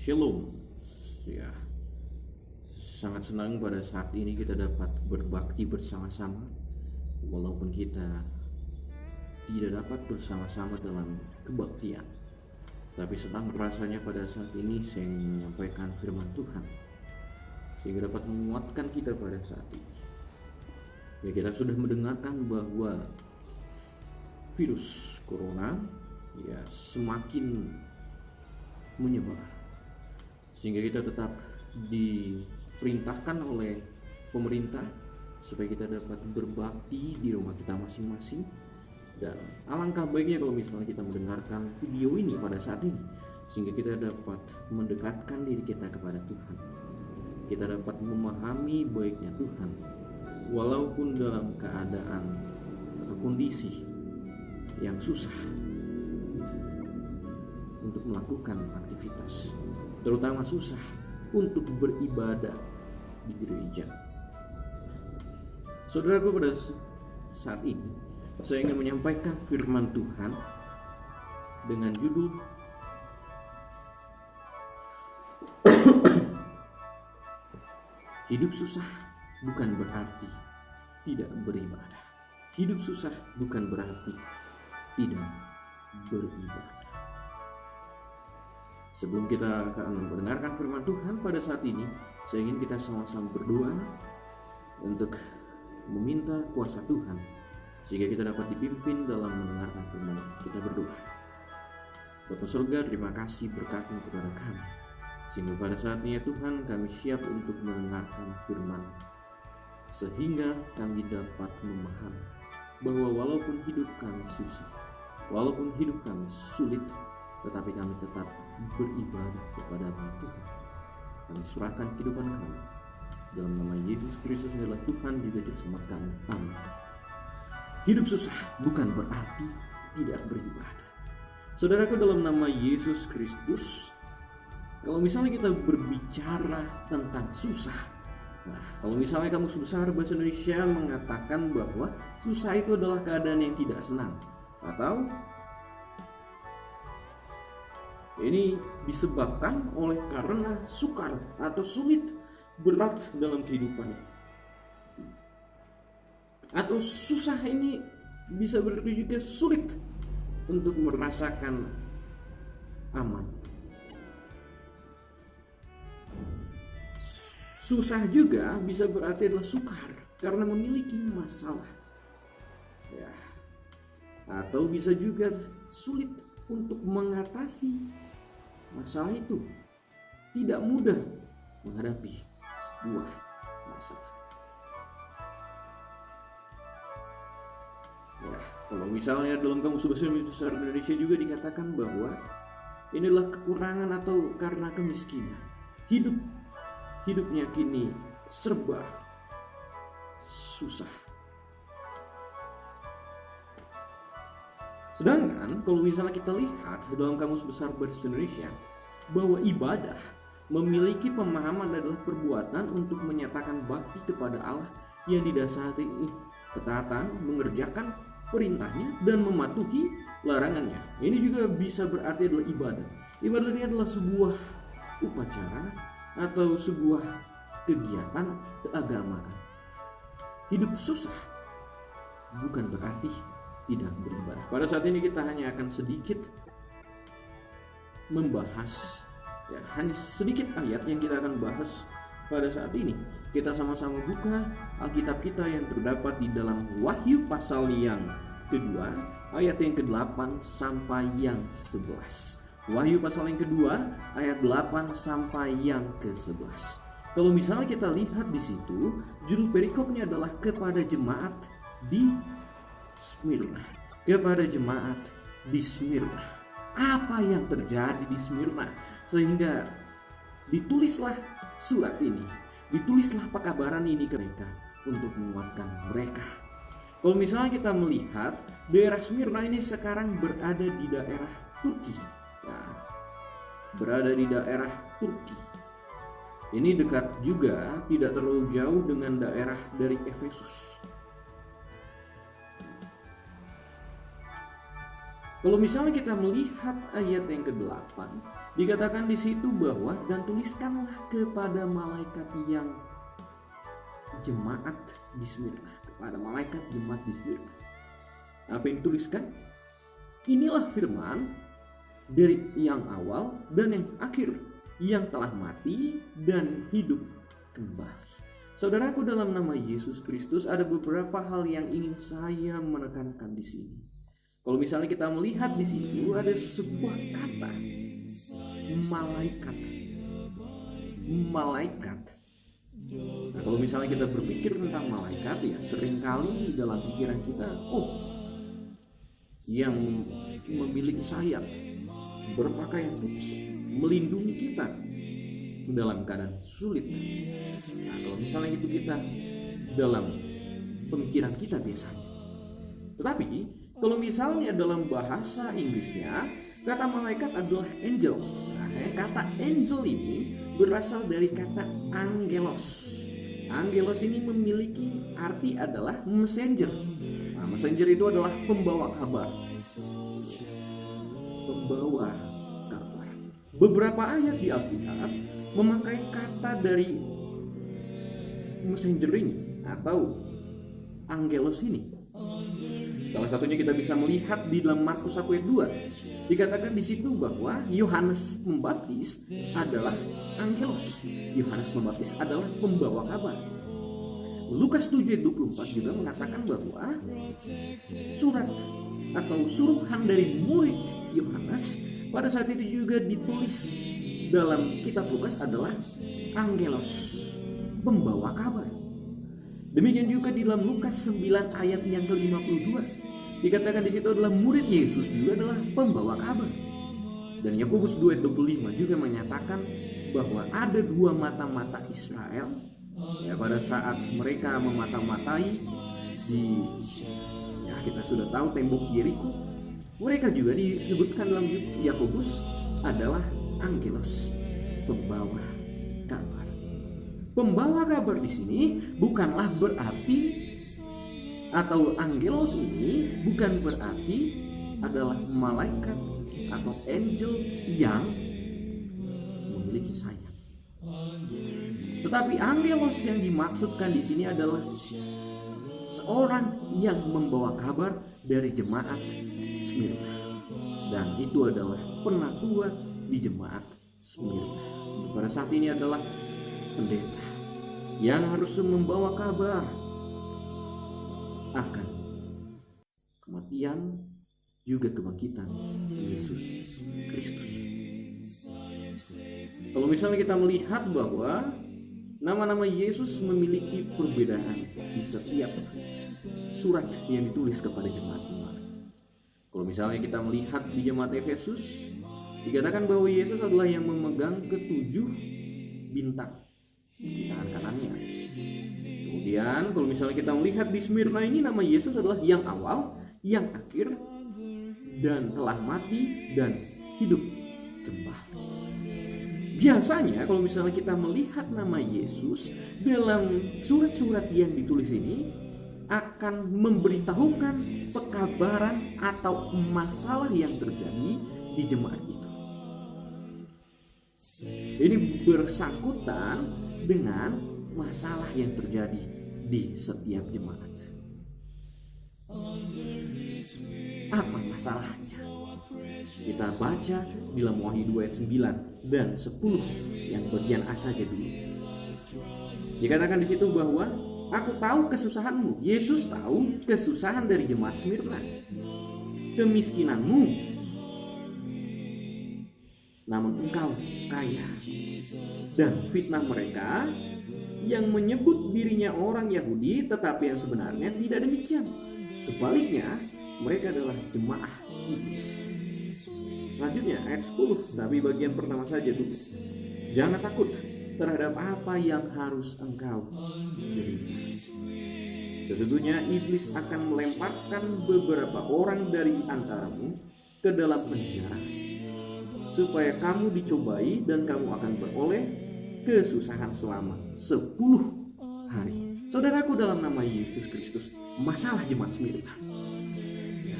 Shalom. Ya, sangat senang pada saat ini kita dapat berbakti bersama-sama, walaupun kita tidak dapat bersama-sama dalam kebaktian. Tapi senang rasanya pada saat ini saya ingin menyampaikan firman Tuhan, sehingga dapat menguatkan kita pada saat ini. Ya, kita sudah mendengarkan bahwa virus corona ya semakin menyebar, sehingga kita tetap diperintahkan oleh pemerintah supaya kita dapat berbakti di rumah kita masing-masing. Dan alangkah baiknya kalau misalnya kita mendengarkan video ini pada saat ini, sehingga kita dapat mendekatkan diri kita kepada Tuhan. Kita dapat memahami baiknya Tuhan walaupun dalam keadaan atau kondisi yang susah untuk melakukan aktivitas, terutama susah untuk beribadah di gereja. Saudaraku, pada saat ini saya ingin menyampaikan firman Tuhan dengan judul Hidup susah bukan berarti tidak beribadah. Hidup susah bukan berarti tidak beribadah. Sebelum kita akan mendengarkan firman Tuhan pada saat ini, saya ingin kita sama-sama berdoa untuk meminta kuasa Tuhan, sehingga kita dapat dipimpin dalam mendengarkan firman. Kita berdoa. Bapa Surga, terima kasih berkat-Mu kepada kami, sehingga pada saat ini ya Tuhan, kami siap untuk mendengarkan firman, sehingga kami dapat memahami bahwa walaupun hidup kami susah, walaupun hidup kami sulit, tetapi kami tetap beribadah kepada Tuhan. Kami serahkan kehidupan kami dalam nama Yesus Kristus adalah Tuhan juga Juru Selamat kami. Amin. Hidup susah bukan berarti tidak beribadah. Saudaraku, dalam nama Yesus Kristus, kalau misalnya kita berbicara tentang susah, nah, kalau misalnya Kamus Besar Bahasa Indonesia mengatakan bahwa susah itu adalah keadaan yang tidak senang, atau ini disebabkan oleh karena sukar atau sulit, berat dalam kehidupan. Atau susah ini bisa berarti juga sulit untuk merasakan aman. Susah juga bisa berarti adalah sukar karena memiliki masalah. Ya. Atau bisa juga sulit untuk mengatasi masalah itu. Tidak mudah menghadapi sebuah masalah. Ya, kalau misalnya dalam Kamus Besar Indonesia juga dikatakan bahwa inilah kekurangan atau karena kemiskinan. Hidupnya kini serba susah. Sedangkan kalau misalnya kita lihat dalam Kamus Besar Bahasa Indonesia bahwa ibadah memiliki pemahaman adalah perbuatan untuk menyatakan bakti kepada Allah yang didasari ketaatan, mengerjakan perintahnya dan mematuhi larangannya. Ini juga bisa berarti adalah ibadah. Ibadah ini adalah sebuah upacara atau sebuah kegiatan keagamaan. Hidup susah bukan berarti tidak beribadah. Pada saat ini kita hanya akan sedikit membahas, ya, hanya sedikit ayat yang kita akan bahas pada saat ini. Kita sama-sama buka Alkitab kita yang terdapat di dalam Wahyu pasal yang kedua, ayat yang ke-8 sampai yang 11. Wahyu pasal yang kedua, ayat 8 sampai yang ke-11. Kalau misalnya kita lihat di situ, judul perikopnya adalah kepada jemaat di Smyrna. Kepada jemaat di Smyrna. Apa yang terjadi di Smyrna sehingga ditulislah surat ini, ditulislah pekabaran ini ke mereka untuk menguatkan mereka. Kalau misalnya kita melihat daerah Smyrna ini sekarang berada di daerah Turki. Nah, berada di daerah Turki. Ini dekat juga, tidak terlalu jauh dengan daerah dari Efesus. Kalau misalnya kita melihat ayat yang ke-8, dikatakan di situ bahwa dan tuliskanlah kepada malaikat yang jemaat di Smyrna, kepada malaikat jemaat di Smyrna. Apa yang dituliskan? Inilah firman dari yang awal dan yang akhir, yang telah mati dan hidup kembali. Saudaraku, dalam nama Yesus Kristus ada beberapa hal yang ingin saya menekankan di sini. Kalau misalnya kita melihat di situ ada sebuah kata malaikat. Malaikat. Nah, kalau misalnya kita berpikir tentang malaikat, ya seringkali dalam pikiran kita, yang memiliki sayap, berpakaian putih, melindungi kita dalam keadaan sulit. Nah, kalau misalnya itu kita dalam pemikiran kita biasanya. Tetapi kalau misalnya dalam bahasa Inggrisnya, kata malaikat adalah angel. Nah, kata angel ini berasal dari kata angelos. Angelos ini memiliki arti adalah messenger. Nah, messenger itu adalah pembawa kabar. Pembawa kabar. Beberapa ayat di Alkitab memakai kata dari messenger ini atau angelos ini. Salah satunya kita bisa melihat di dalam Markus 1 ayat 2. Dikatakan di situ bahwa Yohanes Pembaptis adalah angelos. Yohanes Pembaptis adalah pembawa kabar. Lukas 7 ayat 24 juga mengatakan bahwa surat atau suruhan dari murid Yohanes pada saat itu juga ditulis dalam kitab Lukas adalah angelos, pembawa kabar. Demikian juga di dalam Lukas 9 ayat yang ke-52 dikatakan di situ adalah murid Yesus juga adalah pembawa kabar. Dan Yakobus 2 ayat 25 juga menyatakan bahwa ada dua mata-mata Israel pada saat mereka memata-matai di kita sudah tahu tembok Yeriko. Mereka juga disebutkan dalam Yakobus adalah angelos, pembawa kabar. Pembawa kabar di sini bukanlah berarti atau angelos ini bukan berarti adalah malaikat atau angel yang memiliki sayap. Tetapi angelos yang dimaksudkan di sini adalah seorang yang membawa kabar dari jemaat Smyrna. Dan itu adalah penatua di jemaat Smyrna. Pada saat ini adalah pendeta yang harus membawa kabar akan kematian juga kebangkitan Yesus Kristus. Kalau misalnya kita melihat bahwa nama-nama Yesus memiliki perbedaan di setiap surat yang ditulis kepada jemaat-jemaat. Kalau misalnya kita melihat di jemaat Efesus, dikatakan bahwa Yesus adalah yang memegang ketujuh bintang di tangan kanannya. Kemudian kalau misalnya kita melihat di Smyrna ini, nama Yesus adalah yang awal, yang akhir, dan telah mati dan hidup kembali. Biasanya kalau misalnya kita melihat nama Yesus dalam surat-surat yang ditulis ini akan memberitahukan pekabaran atau masalah yang terjadi di jemaat itu. Ini bersangkutan dengan masalah yang terjadi di setiap jemaat. Apa masalahnya? Kita baca di dalam Wahyu 2 ayat 9 dan 10 yang bagian A saja dulu. Dikatakan di situ bahwa aku tahu kesusahanmu. Yesus tahu kesusahan dari jemaat Smyrna, kemiskinanmu, namun engkau kaya, dan fitnah mereka yang menyebut dirinya orang Yahudi tetapi yang sebenarnya tidak demikian. Sebaliknya mereka adalah jemaah iblis. Selanjutnya ayat 10, tapi bagian pertama saja dulu. Jangan takut terhadap apa yang harus engkau derita. Sesungguhnya iblis akan melemparkan beberapa orang dari antaramu ke dalam penjara, supaya kamu dicobai dan kamu akan beroleh kesusahan selama 10 hari. Saudaraku, dalam nama Yesus Kristus, masalah jemaat Smyrna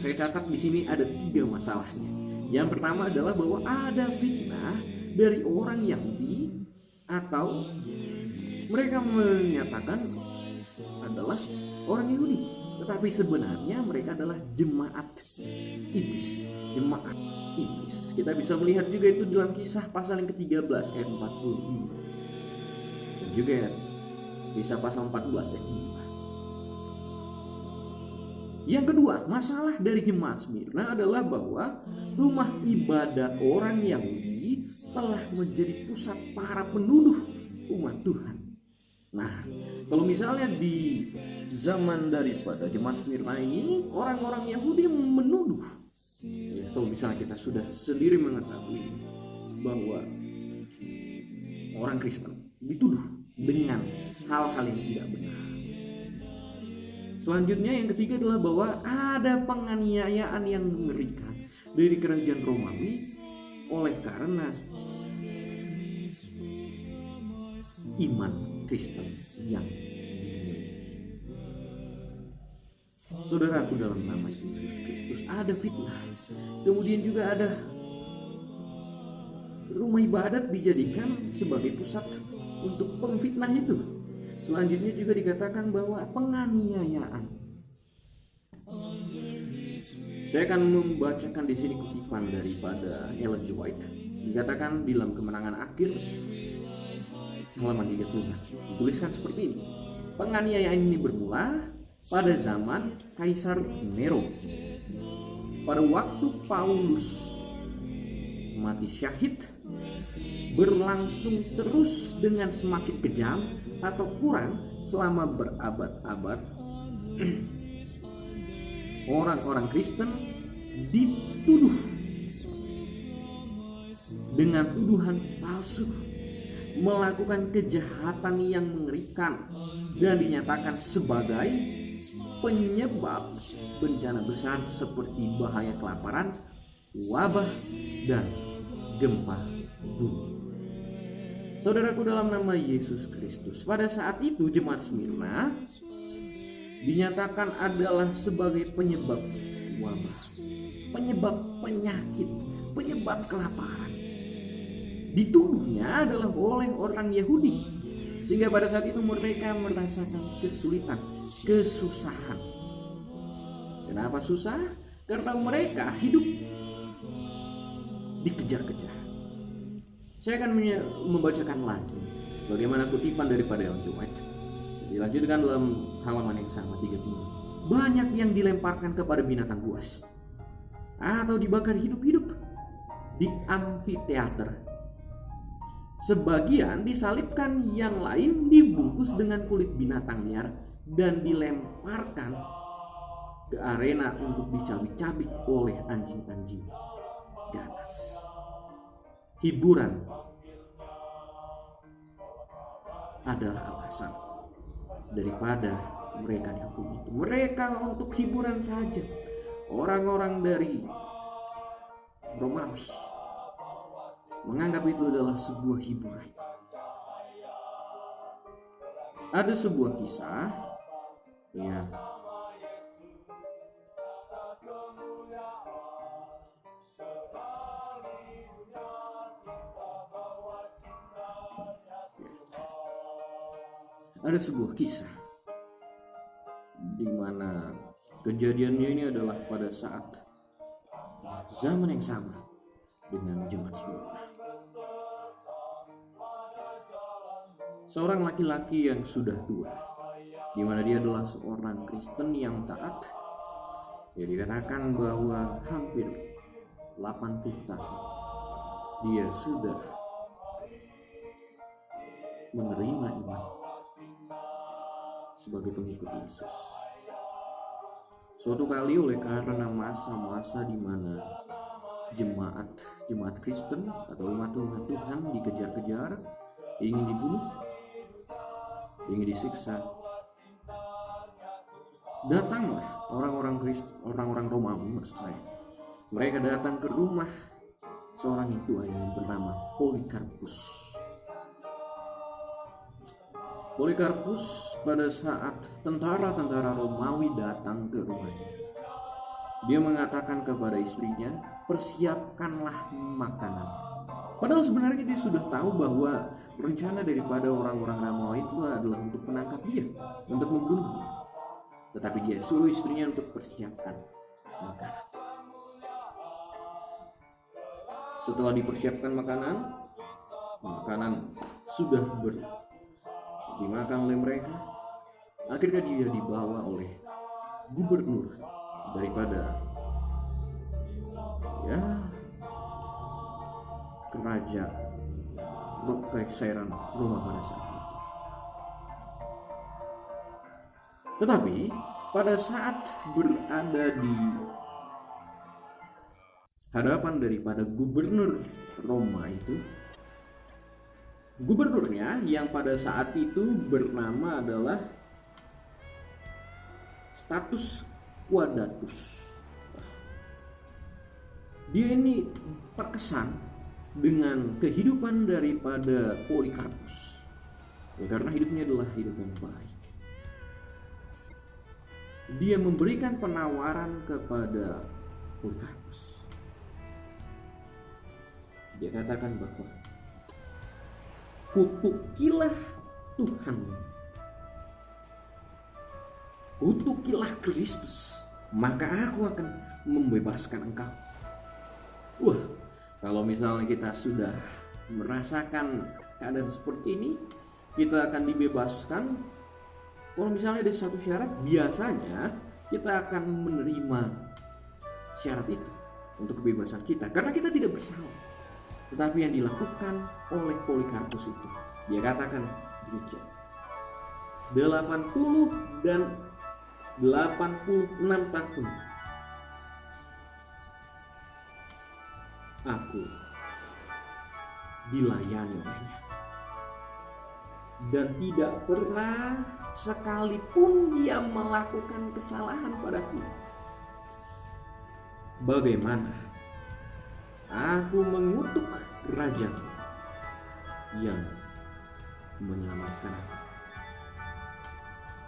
saya catat di sini ada 3 masalahnya. Yang pertama adalah bahwa ada fitnah dari orang Yahudi, atau mereka menyatakan adalah orang Yahudi, tetapi sebenarnya mereka adalah jemaat iblis. Jemaat iblis. Kita bisa melihat juga itu dalam Kisah pasal yang ke-13 ayat 45. Dan juga Kisah pasal 14 ayat 5. Yang kedua, masalah dari jemaat Smyrna adalah bahwa rumah ibadat orang Yahudi telah menjadi pusat para penuduh umat Tuhan. Nah, kalau misalnya di zaman daripada jemaat Smyrna ini, orang-orang Yahudi menuduh, ya, kalau misalnya kita sudah sendiri mengetahui bahwa orang Kristen dituduh dengan hal-hal yang tidak benar. Selanjutnya yang ketiga adalah bahwa ada penganiayaan yang mengerikan dari kerajaan Romawi oleh karena iman Kristen yang dimiliki. Saudaraku, dalam nama Yesus Kristus ada fitnah. Kemudian juga ada rumah ibadat dijadikan sebagai pusat untuk pemfitnah itu. Selanjutnya juga dikatakan bahwa penganiayaan. Saya akan membacakan di sini kutipan daripada Ellen G. White. Dikatakan di dalam Kemenangan Akhir halaman 30. Dituliskan seperti ini. Penganiayaan ini bermula pada zaman Kaisar Nero. Pada waktu Paulus mati syahid, berlangsung terus dengan semakin kejam atau kurang selama berabad-abad. Orang-orang Kristen dituduh dengan tuduhan palsu, melakukan kejahatan yang mengerikan, dan dinyatakan sebagai penyebab bencana besar seperti bahaya kelaparan, wabah, dan gempa bumi. Saudaraku, dalam nama Yesus Kristus, pada saat itu jemaat Smyrna dinyatakan adalah sebagai penyebab wabah, penyebab penyakit, penyebab kelaparan. Dituduhnya adalah oleh orang Yahudi, sehingga pada saat itu mereka merasakan kesulitan, kesusahan. Kenapa susah? Karena mereka hidup dikejar-kejar. Saya akan membacakan lagi bagaimana kutipan daripada Ellen G. White. Dilanjutkan dalam halaman yang sama 30. Banyak yang dilemparkan kepada binatang buas atau dibakar hidup-hidup di amfiteater. Sebagian disalibkan, yang lain dibungkus dengan kulit binatang liar dan dilemparkan ke arena untuk dicabik-cabik oleh anjing-anjing ganas. Hiburan adalah alasan daripada mereka dihukum itu. Mereka untuk hiburan saja. Orang-orang dari Romawi menganggap itu adalah sebuah hiburan. Ada sebuah kisah, ya, ada sebuah kisah di mana kejadiannya ini adalah pada saat zaman yang sama dengan jemaat Smyrna. Seorang laki-laki yang sudah tua, di mana dia adalah seorang Kristen yang taat, ya, dikatakan bahwa hampir 80 tahun dia sudah menerima iman sebagai pengikut Yesus. Suatu kali oleh karena masa-masa di mana jemaat Kristen atau umat Tuhan dikejar-kejar, ingin dibunuh, ingin disiksa, datanglah orang-orang Romawi, maksud saya. Mereka datang ke rumah seorang yang tua yang bernama Polikarpus. Polikarpus pada saat tentara-tentara Romawi datang ke rumahnya, Dia mengatakan kepada istrinya, persiapkanlah makanan. Padahal sebenarnya dia sudah tahu bahwa rencana daripada orang-orang Romawi itu adalah untuk menangkap dia, untuk membunuhnya. Tetapi dia suruh istrinya untuk persiapkan makanan. Setelah dipersiapkan makanan sudah dimakan oleh mereka. Akhirnya dia dibawa oleh gubernur daripada kerajaan Roma pada saat itu. Tetapi pada saat berada di hadapan daripada gubernur Roma itu, gubernurnya yang pada saat itu bernama adalah Status Quadratus. Dia ini terkesan dengan kehidupan daripada Polikarpus, karena hidupnya adalah hidup yang baik. Dia memberikan penawaran kepada Polikarpus. Dia katakan bahwa kutukilah Tuhan, kutukilah Kristus, maka aku akan membebaskan engkau. Wah, kalau misalnya kita sudah merasakan keadaan seperti ini, kita akan dibebaskan. Kalau misalnya ada satu syarat, biasanya kita akan menerima syarat itu untuk kebebasan kita, karena kita tidak bersalah. Tetapi yang dilakukan oleh Polikarpus itu, dia katakan demikian, 80 dan 86 tahun aku dilayani olehnya, dan tidak pernah sekalipun dia melakukan kesalahan padaku. Bagaimana aku mengutuk raja yang menyelamatkan aku.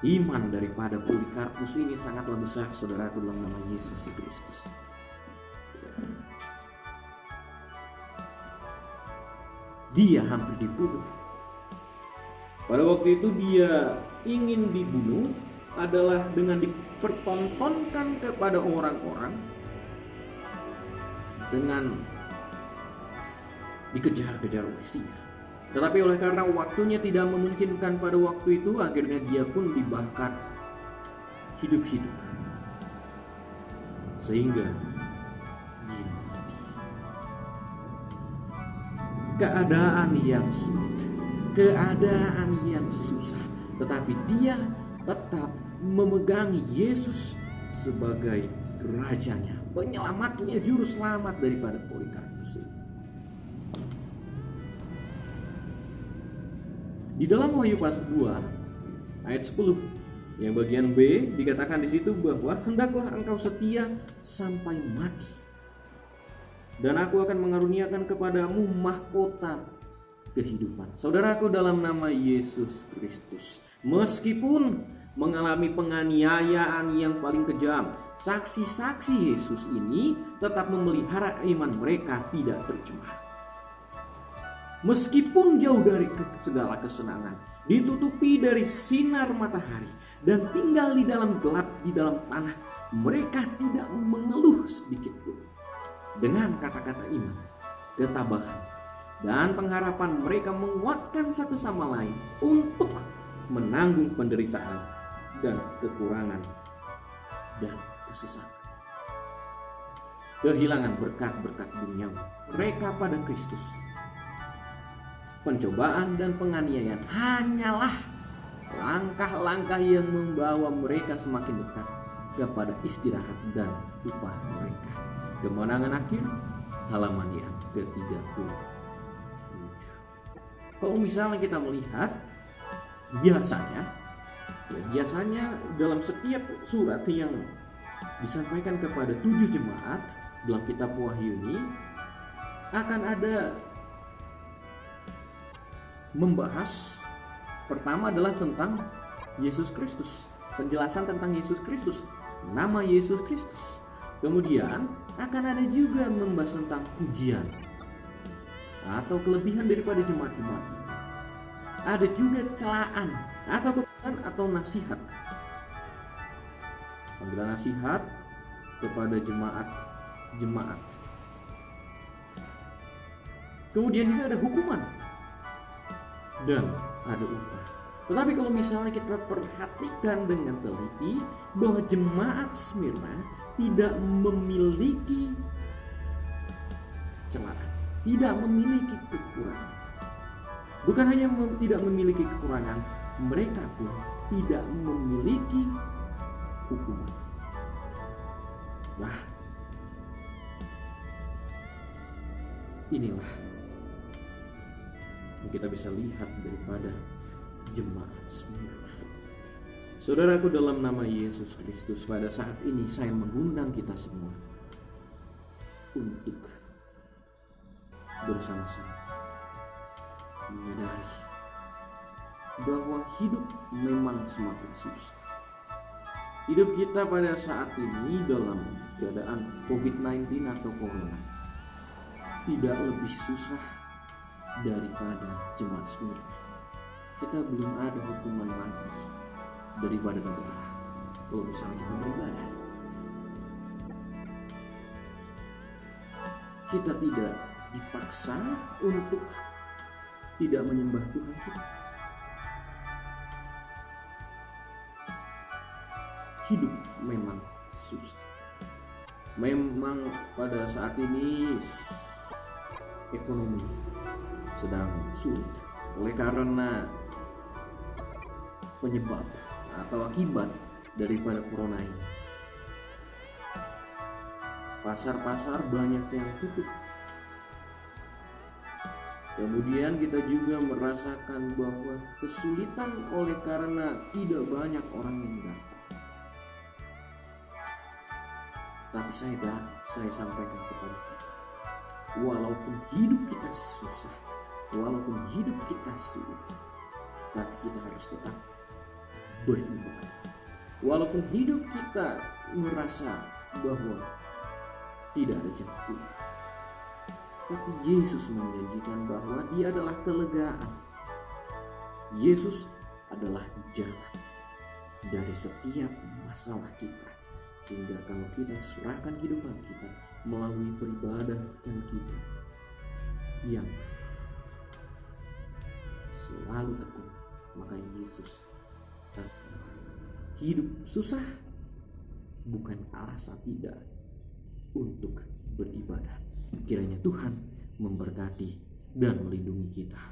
Iman daripada Polikarpus ini sangatlah besar, saudaraku, dalam nama Yesus Kristus. Dia hampir dibunuh. Pada waktu itu dia ingin dibunuh adalah dengan dipertontonkan kepada orang-orang, dengan dikejar-kejar oleh singa. Tetapi oleh karena waktunya tidak memungkinkan pada waktu itu, akhirnya dia pun dibakar hidup-hidup, sehingga dia mati. Keadaan yang sulit, keadaan yang susah, tetapi dia tetap memegangi Yesus sebagai rajanya, penyelamatnya, juru selamat daripada Polikarpus ini. Di dalam Wahyu pasal 2 ayat 10 yang bagian B dikatakan di situ bahwa hendaklah engkau setia sampai mati, dan aku akan mengaruniakan kepadamu mahkota kehidupan. Saudaraku, dalam nama Yesus Kristus, meskipun mengalami penganiayaan yang paling kejam, saksi-saksi Yesus ini tetap memelihara iman mereka tidak tercemar. Meskipun jauh dari segala kesenangan, ditutupi dari sinar matahari, dan tinggal di dalam gelap, di dalam tanah, mereka tidak mengeluh sedikit pun. Dengan kata-kata iman, ketabahan, dan pengharapan, mereka menguatkan satu sama lain untuk menanggung penderitaan dan kekurangan dan kesesakan. Kehilangan berkat-berkat duniawi mereka pada Kristus. Pencobaan dan penganiayaan hanyalah langkah-langkah yang membawa mereka semakin dekat kepada istirahat dan upah mereka. Kemenangan akhir, halaman yang ke-37. Kalau misalnya kita melihat, biasanya dalam setiap surat yang disampaikan kepada 7 jemaat dalam kitab Wahyu ini akan ada membahas, pertama adalah tentang Yesus Kristus, penjelasan tentang Yesus Kristus, nama Yesus Kristus. Kemudian akan ada juga membahas tentang pujian atau kelebihan daripada jemaat-jemaat ini. Ada juga celaan atau kekuatan atau nasihat. Panggilan nasihat kepada jemaat. Kemudian juga ada hukuman dan ada upah. Tetapi kalau misalnya kita perhatikan dengan teliti bahwa jemaat Smyrna tidak memiliki celaan, tidak memiliki kekurangan. Bukan hanya tidak memiliki kekurangan, mereka pun tidak memiliki hukuman. Wah, inilah yang kita bisa lihat daripada jemaat Smyrna. Saudaraku, dalam nama Yesus Kristus, pada saat ini saya mengundang kita semua untuk bersama-sama menyadari bahwa hidup memang semakin susah. Hidup kita pada saat ini dalam keadaan COVID-19 atau Corona tidak lebih susah daripada jemaat Smyrna. Kita belum ada hukuman mati daripada negara kalau misalnya kita beribadah. Kita tidak dipaksa untuk tidak menyembah Tuhan kita. Hidup memang susah. Memang pada saat ini ekonomi sedang sulit oleh karena penyebab atau akibat daripada corona ini. Pasar-pasar banyak yang tutup. Kemudian kita juga merasakan bahwa kesulitan oleh karena tidak banyak orang yang datang. Tapi saya sampaikan kepada kita, walaupun hidup kita susah, walaupun hidup kita sulit, tapi kita harus tetap beribadah. Walaupun hidup kita merasa bahwa tidak ada jalan keluar, tapi Yesus menjanjikan bahwa Dia adalah kelegaan. Yesus adalah jalan dari setiap masalah kita. Sehingga kalau kita serahkan kehidupan kita melalui peribadatan kita yang selalu tekun, maka Yesus hidup susah bukan alasan tidak untuk beribadah. Kiranya Tuhan memberkati dan melindungi kita.